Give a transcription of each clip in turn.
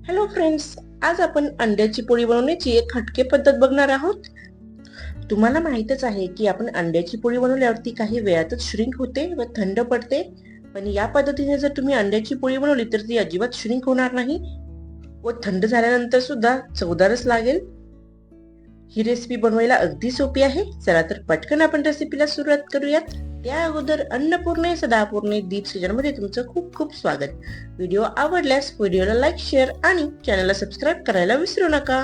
Hello friends, आज आपण अंड्याची पोळी बनवण्याची एक हटके पद्धत बघणार आहोत. तुम्हाला माहीतच आहे की आपण अंड्याची पोळी बनवल्यावरती काही वेळातच श्रिंक होते व थंड पडते. पण या पद्धतीने जर तुम्ही अंड्याची पोळी बनवली तर ती अजिबात श्रिंक होणार नाही व थंड झाल्यानंतर सुद्धा चवदारच लागेल. ही रेसिपी बनवायला अगदी सोपी आहे. चला तर पटकन आपण रेसिपीला सुरुवात करूयात. त्या अगोदर अन्नपूर्णे सदापूर्णे दीप सीजनमध्ये तुमचं खूप खूप स्वागत. व्हिडिओ आवडल्यास व्हिडिओला लाईक, शेअर आणि चॅनलला सबस्क्राईब करायला विसरू नका.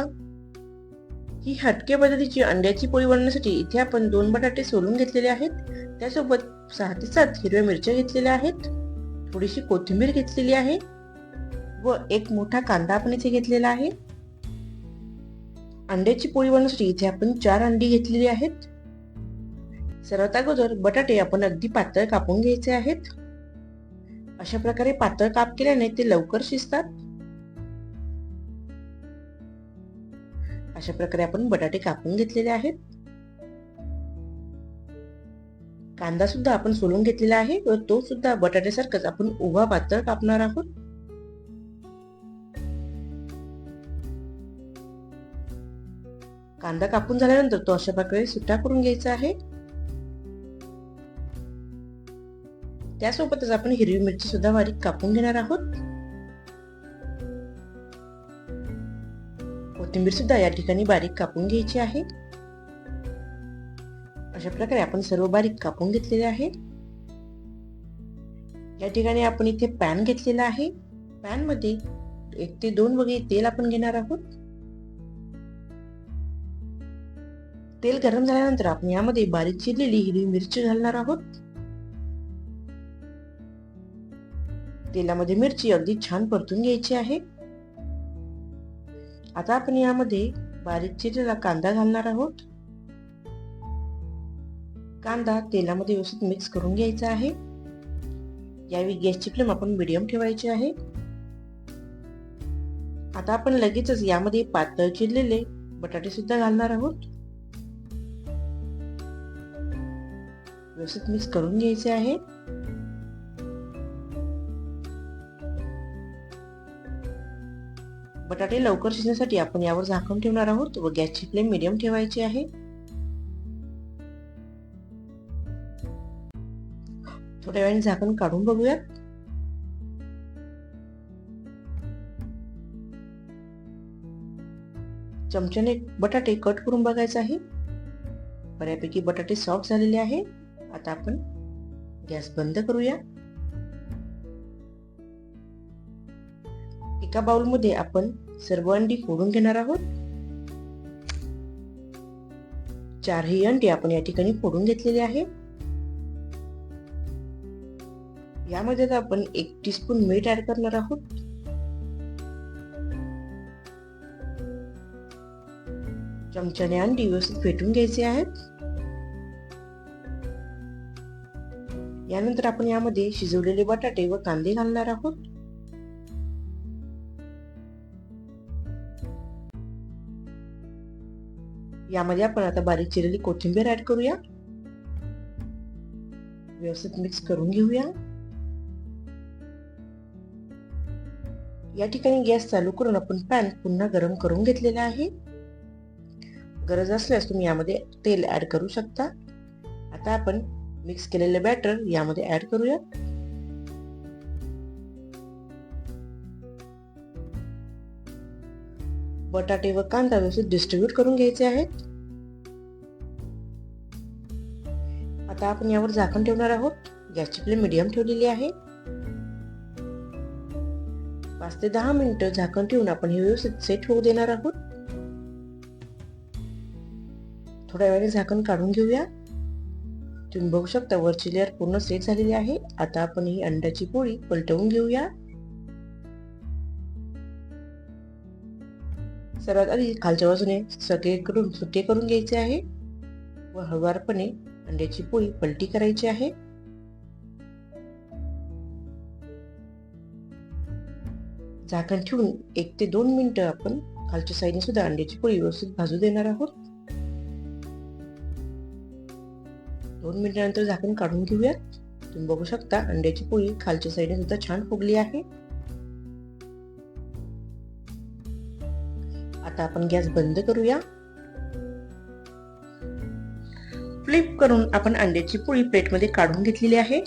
ही हटके पद्धतीची अंड्याची पोळी बनवण्यासाठी इथे आपण 2 बटाटे सोलून घेतलेले आहेत. त्यासोबत 6 ते 7 हिरव्या मिरच्या घेतलेल्या आहेत. थोडीशी कोथिंबीर घेतलेली आहे व एक मोठा कांदा आपण इथे घेतलेला आहे. अंड्याची पोळी बनवण्यासाठी इथे आपण 4 अंडी घेतलेली आहेत. सर्वात अगोदर बटाटे आपण अगदी पातळ कापून घ्यायचे आहेत. अशा प्रकारे पातळ काप केल्याने ते लवकर शिजतात. अशा प्रकारे आपण बटाटे कापून घेतलेले आहेत. कांदा सुद्धा आपण सोलून घेतलेला आहे व तो सुद्धा बटाट्यासारखाच आपण उभा पातळ कापणार आहोत. कांदा कापून झाल्यानंतर तो अशा प्रकारे सुट्टा करून घ्यायचा आहे. त्यासोबतच आपण हिरवी मिरची सुद्धा बारीक कापून घेणार आहोत. कोथिंबीर सुद्धा या ठिकाणी बारीक कापून घ्यायची आहे. अशा प्रकारे आपण सर्व बारीक कापून घेतलेले आहे. या ठिकाणी आपण इथे पॅन घेतलेला आहे. पॅन मध्ये 1 ते 2 वगे तेल आपण घेणार आहोत. तेल गरम झाल्यानंतर आपण यामध्ये बारीक चिरलेली हिरवी मिरची घालणार आहोत. तेलामध्ये मिरची अगदी छान परतून घ्यायची आहे. आता आपण यामध्ये बारीक चिरलेला कांदा घालणार आहोत. कांदा तेलामध्ये व्यवस्थित मिक्स करून घ्यायचा आहे. यावेळी गॅसची फ्लेम आपण मीडियम ठेवायची आहे. आता आपण लगेचच यामध्ये पातळ चिरलेले बटाटे सुद्धा घालणार आहोत. व्यवस्थित मिक्स करून घ्यायचे आहे. बटाटे लवकर शिजण्यासाठी आपण यावर झाकण ठेवणार आहोत व गॅसची फ्लेम मीडियम ठेवायची आहे. थोड्या वेळाने झाकण काढून बघूयात. चमच्याने बटाटे कट करून बघायचे आहे. बऱ्यापैकी बटाटे सॉफ्ट झालेले आहे. आता आपण गॅस बंद करूया. एका बाउल मध्ये आपण सर्व अंडी फोडून घेणार आहोत. 4ही अंडी आपण या ठिकाणी फोडून घेतलेली आहे. यामध्ये आपण 1 टीस्पून मीठ ऍड करणार आहोत. चमच्याने अंडी व्यवस्थित फेटून घ्यायचे आहेत. यानंतर आपण यामध्ये शिजवलेले बटाटे व कांदे घालणार आहोत. यामध्ये आपण आता बारीक चिरलेली कोथिंबीर ऍड करूया. व्यवस्थित मिक्स करून घेऊया. या ठिकाणी गॅस चालू करून आपण पॅन पुन्हा गरम करून घेतलेला आहे. गरज असल्यास तुम्ही यामध्ये तेल ऍड करू शकता. आता आपण मिक्स केलेले बॅटर यामध्ये ऍड करूया. बटाटे व कांदा व्यवस्थित डिस्ट्रीब्यूट करून घ्यायचे आहेत. आता आपण यावर झाकण ठेवणार आहोत. गॅसची फ्लेम मीडियम ठेवलेली आहे. 5 ते 10 मिनिटं झाकण ठेवून आपण हे व्यवस्थित सेट होऊ देणार आहोत. थोड्या वेळाने झाकण काढून घेऊया. तुम्ही बघू शकता वरची लेअर पूर्ण सेट झालेली आहे. आता आपण ही अंड्याची पोळी पलटवून घेऊया. सर्वात आधी खालच्या बाजूने सगळीकडून सुट्टे करून घ्यायचे आहे व हळूवारपणे अंड्याची पोळी पलटी करायची आहे. झाकण ठेवून 1 ते 2 मिनिटं आपण खालच्या साईडने सुद्धा अंड्याची पोळी व्यवस्थित भाजू देणार आहोत. 2 मिनिटांनंतर झाकण काढून घेऊया. तुम्ही बघू शकता अंड्याची पोळी खालच्या साईडने सुद्धा छान फुगली आहे. आता आपण गॅस बंद करूया. फ्लिप करून आपण अंड्याची पोळी प्लेटमध्ये काढून घेतलेली आहे.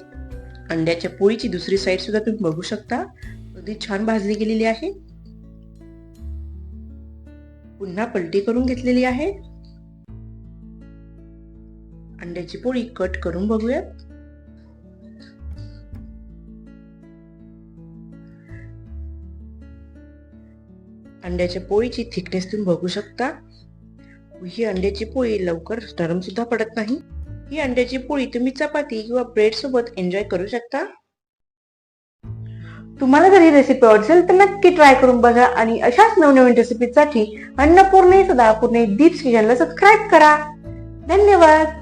अंड्याच्या पोळीची दुसरी साईड सुद्धा तुम्ही बघू शकता, अगदी छान भाजली गेलेली आहे. पुन्हा पलटी करून घेतलेली आहे. अंड्याची पोळी कट करून बघूयात. अंड्याच्या पोळीची थिकनेस तुम्ही बघू शकता. ही अंड्याची पोळी लवकर नरम सुद्धा पडत नाही. ही अंड्याची पोळी तुम्ही चपाती किंवा ब्रेड सोबत एन्जॉय करू शकता. तुम्हाला जर ही रेसिपी आवडेल तर नक्की ट्राय करून बघा आणि अशाच नवनवीन रेसिपीसाठी अन्नपूर्णे सदापूर्णे दीप्स किचनला सबस्क्राईब करा. धन्यवाद.